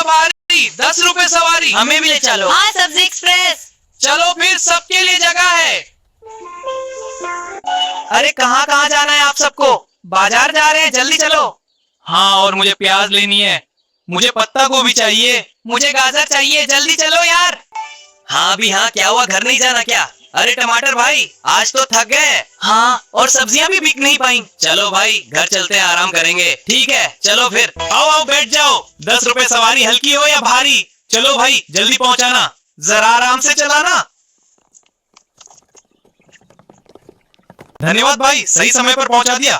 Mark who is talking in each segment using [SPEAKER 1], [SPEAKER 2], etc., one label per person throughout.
[SPEAKER 1] भारी 10 रुपए सवारी।
[SPEAKER 2] हमें भी ले चलो।
[SPEAKER 3] हाँ, सब्जी एक्सप्रेस।
[SPEAKER 1] चलो फिर, सबके लिए जगह है।
[SPEAKER 2] अरे कहाँ कहाँ जाना है आप सबको?
[SPEAKER 1] बाजार जा रहे हैं, जल्दी चलो। हाँ, और मुझे प्याज लेनी है। मुझे पत्ता गोभी चाहिए। मुझे गाजर चाहिए, जल्दी चलो यार।
[SPEAKER 2] हाँ भी हाँ, क्या हुआ, घर नहीं जाना क्या? अरे टमाटर भाई, आज तो थक गए। हाँ, और सब्जियां भी बिक नहीं पाई। चलो भाई, घर चलते हैं, आराम करेंगे। ठीक है, चलो फिर।
[SPEAKER 1] आओ आओ, बैठ जाओ। 10 रुपए सवारी, हल्की हो या भारी? चलो भाई, जल्दी पहुंचाना, जरा आराम से चलाना। धन्यवाद भाई, सही समय पर पहुंचा दिया।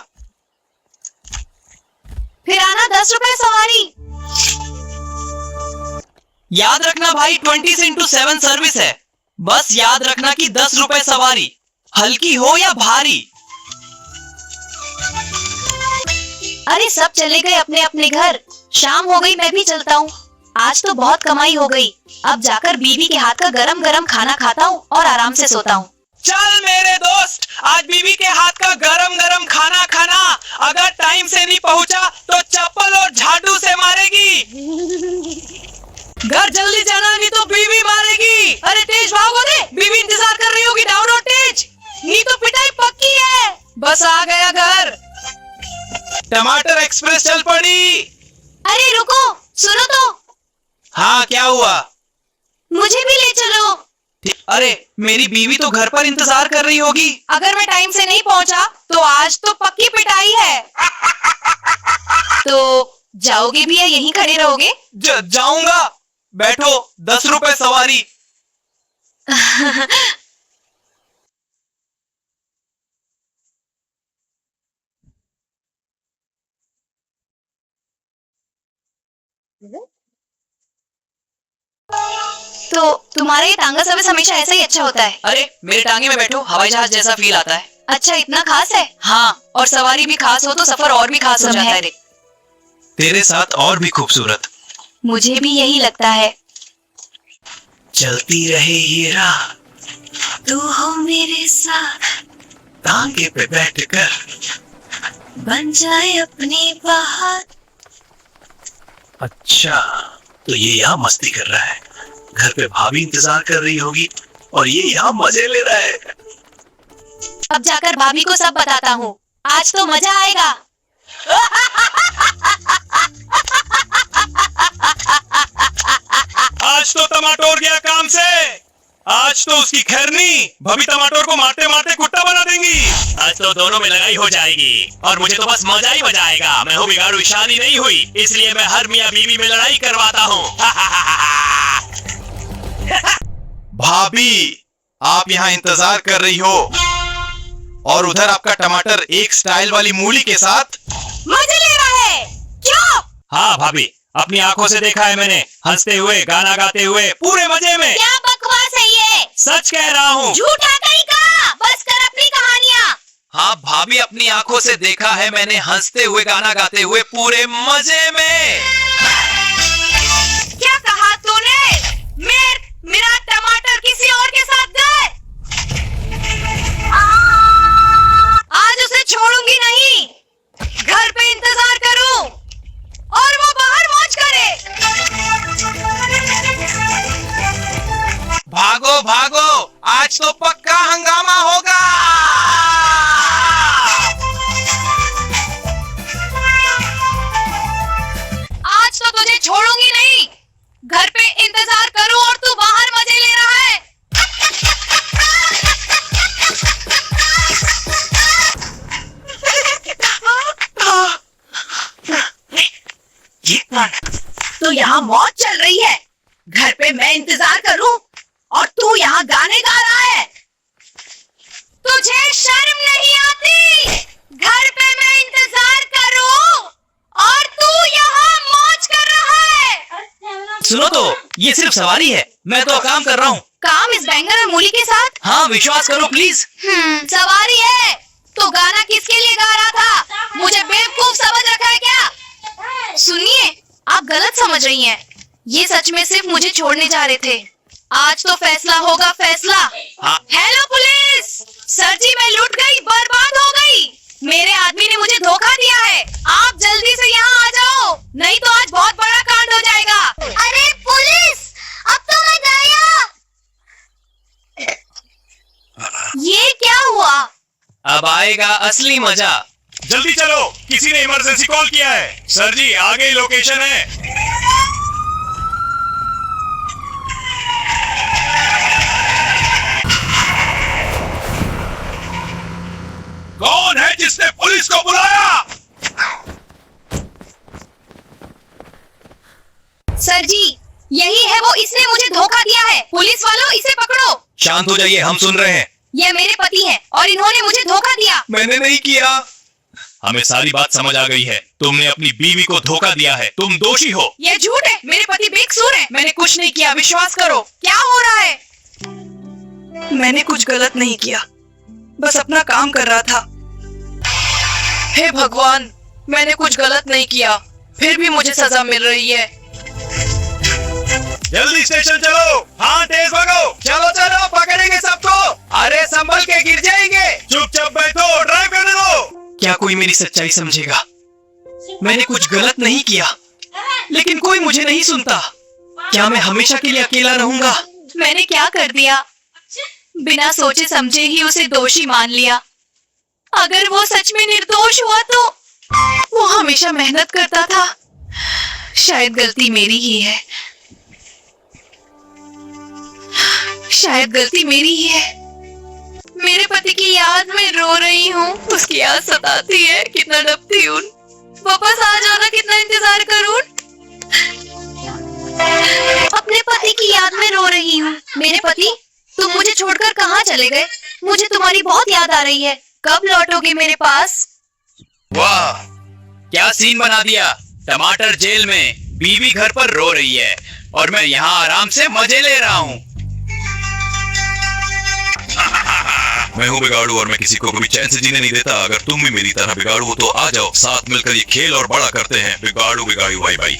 [SPEAKER 3] फिर आना, 10 रुपए सवारी।
[SPEAKER 2] याद रखना भाई, 20x7 सर्विस है। बस याद रखना कि 10 रुपए सवारी, हल्की हो या भारी।
[SPEAKER 3] अरे सब चले गए अपने अपने घर। शाम हो गई, मैं भी चलता हूँ। आज तो बहुत कमाई हो गई। अब जाकर बीवी के हाथ का गरम गरम खाना खाता हूँ और आराम से सोता हूँ।
[SPEAKER 1] चल मेरे दोस्त, आज बीवी के हाथ का गरम गरम खाना खाना। अगर टाइम से नहीं पहुंचा तो चप्पल और झाड़ू से मारेगी। घर जल्दी जाना, नहीं तो बीवी मारेगी।
[SPEAKER 3] अरे तेज भागो रे, बीवी इंतजार कर रही होगी। डाउन और तेज, नहीं तो पिटाई पक्की है।
[SPEAKER 1] बस आ गया घर। टमाटर एक्सप्रेस चल पड़ी।
[SPEAKER 3] अरे रुको, सुनो तो।
[SPEAKER 1] हाँ, क्या हुआ?
[SPEAKER 3] मुझे भी ले चलो।
[SPEAKER 1] अरे मेरी बीवी तो घर पर इंतजार कर रही होगी।
[SPEAKER 3] अगर मैं टाइम से नहीं पहुंचा तो आज तो पक्की पिटाई है। तो जाओगे भी या यहीं खड़े रहोगे?
[SPEAKER 1] जाऊंगा। बैठो, 10 रुपए सवारी।
[SPEAKER 3] तो तुम्हारा ये टांगा सर्विस हमेशा ऐसा ही अच्छा होता है?
[SPEAKER 2] अरे मेरे टांगे में बैठो, हवाई जहाज जैसा फील आता है।
[SPEAKER 3] अच्छा, इतना खास है?
[SPEAKER 2] हाँ, और सवारी भी खास हो तो सफर और भी खास हो जाता है रे।
[SPEAKER 1] तेरे साथ और भी खूबसूरत।
[SPEAKER 3] मुझे भी यही लगता है।
[SPEAKER 1] चलती रहे ये राह,
[SPEAKER 3] तू हो मेरे साथ,
[SPEAKER 1] टांगे पे बैठकर
[SPEAKER 3] बन जाए अपनी बात।
[SPEAKER 1] अच्छा, तो ये यहाँ मस्ती कर रहा है। घर पे भाभी इंतजार कर रही होगी और ये यहाँ मजे ले रहा है।
[SPEAKER 3] अब जाकर भाभी को सब बताता हूँ। आज तो मजा आएगा।
[SPEAKER 1] आज तो टमाटोर गया काम से। आज तो उसकी खैरनी भाभी टमाटोर को मारते मारते कुत्ता बना देंगी। आज तो दोनों में लड़ाई हो जाएगी और मुझे तो बस मजा ही मजा आएगा। मैं हूँ बिगाड़ू, शादी नहीं हुई, इसलिए मैं हर मियाँ बीवी में लड़ाई करवाता हूँ। भाभी, आप यहाँ इंतजार कर रही हो और उधर आपका टमाटर एक स्टाइल वाली मूली के साथ
[SPEAKER 3] मजे ले रहा है। क्यों?
[SPEAKER 1] हाँ भाभी, अपनी आंखों से देखा है मैंने, हंसते हुए, गाना गाते हुए, पूरे मजे में।
[SPEAKER 3] क्या बकवास है ये?
[SPEAKER 1] सच कह रहा हूँ।
[SPEAKER 3] झूठा कहीं का। बस कर अपनी कहानियाँ।
[SPEAKER 1] हाँ भाभी, अपनी आंखों से देखा है मैंने, हंसते हुए, गाना गाते हुए, पूरे मजे में।
[SPEAKER 3] क्या कहा तूने? मेरा टमाटर किसी और के साथ गए। आज उसे छोड़ूंगी नहीं। घर पे इंतजार करूं और वो बाहर मौज करे।
[SPEAKER 1] भागो भागो, आज तो पक्का हंगामा होगा।
[SPEAKER 3] आज तो तुझे छोड़ूंगी नहीं। घर पे इंतजार करूं और तू बाहर मजे ले रहा है। तो यहाँ मौज चल रही है। घर पे मैं इंतजार करूं और तू यहाँ गाने गा रहा है। तुझे शर्म नहीं आती? घर पे मैं इंतजार करूं और तू यहाँ मौज कर रहा है।
[SPEAKER 2] सुनो तो, ये सिर्फ सवारी है, मैं तो काम कर रहा हूँ।
[SPEAKER 3] काम इस बैंगन और मूली के साथ?
[SPEAKER 2] हाँ, विश्वास करो प्लीज।
[SPEAKER 3] सवारी है तो गाना किसके लिए गा रहा था? मुझे बेवकूफ समझ रखा है क्या? सुनिए, आप गलत समझ रही हैं। ये सच में सिर्फ मुझे छोड़ने जा रहे थे। आज तो फैसला होगा, फैसला।
[SPEAKER 1] हाँ।
[SPEAKER 3] हेलो पुलिस, सर जी मैं लुट गई, बर्बाद हो गई। मेरे आदमी ने मुझे धोखा दिया है। आप जल्दी से यहाँ आ जाओ, नहीं तो आज बहुत बड़ा कांड हो जाएगा।
[SPEAKER 2] आएगा असली मजा।
[SPEAKER 1] जल्दी चलो, किसी ने इमरजेंसी कॉल किया है। सर जी, आगे ही लोकेशन है। कौन है जिसने पुलिस को बुलाया?
[SPEAKER 3] सर जी, यही है वो, इसने मुझे धोखा दिया है। पुलिस वालों, इसे पकड़ो।
[SPEAKER 1] शांत हो जाइए, हम सुन रहे हैं।
[SPEAKER 3] ये मेरे पति हैं और इन्होंने मुझे धोखा दिया।
[SPEAKER 1] मैंने नहीं किया। हमें सारी बात समझ आ गई है। तुमने अपनी बीवी को धोखा दिया है, तुम दोषी हो।
[SPEAKER 3] ये झूठ है, मेरे पति बेकसूर हैं।
[SPEAKER 2] मैंने कुछ नहीं किया, विश्वास करो।
[SPEAKER 3] क्या हो रहा है?
[SPEAKER 4] मैंने कुछ गलत नहीं किया, बस अपना काम कर रहा था। हे भगवान, मैंने कुछ गलत नहीं किया, फिर भी मुझे सजा मिल रही है।
[SPEAKER 1] जल्दी स्टेशन चलो। हाँ, तेज भागो।
[SPEAKER 2] चलो चलो, पकड़ेंगे सबको। अरे संभल के, गिर जाएंगे।
[SPEAKER 1] चुपचाप बैठो, ड्राइव करने दो।
[SPEAKER 2] क्या कोई मेरी सच्चाई समझेगा? मैंने कुछ गलत नहीं किया, लेकिन कोई मुझे नहीं सुनता। क्या मैं हमेशा के लिए अकेला रहूंगा?
[SPEAKER 3] मैंने क्या कर दिया? बिना सोचे समझे ही उसे दोषी मान लिया। अगर वो सच में निर्दोष हुआ तो? वो हमेशा मेहनत करता था। शायद गलती मेरी ही है। शायद गलती मेरी ही है। मेरे पति की याद में रो रही हूँ। उसकी याद सताती है, कितना डरती हूँ। वापस आ जाना, कितना इंतजार करूँ। अपने पति की याद में रो रही हूँ। मेरे पति, तुम मुझे छोड़कर कहाँ चले गए? मुझे तुम्हारी बहुत याद आ रही है। कब लौटोगे मेरे पास?
[SPEAKER 2] वाह, क्या सीन बना दिया। टमाटर जेल में, बीवी घर पर रो रही है और मैं यहाँ आराम से मजे ले रहा हूँ।
[SPEAKER 1] मैं हूँ बिगाड़ू और मैं किसी को कभी चैन से जीने नहीं देता। अगर तुम भी मेरी तरह बिगाड़ू हो तो आ जाओ, साथ मिलकर ये खेल और बड़ा करते हैं। बिगाड़ू बिगाड़ू भाई भाई।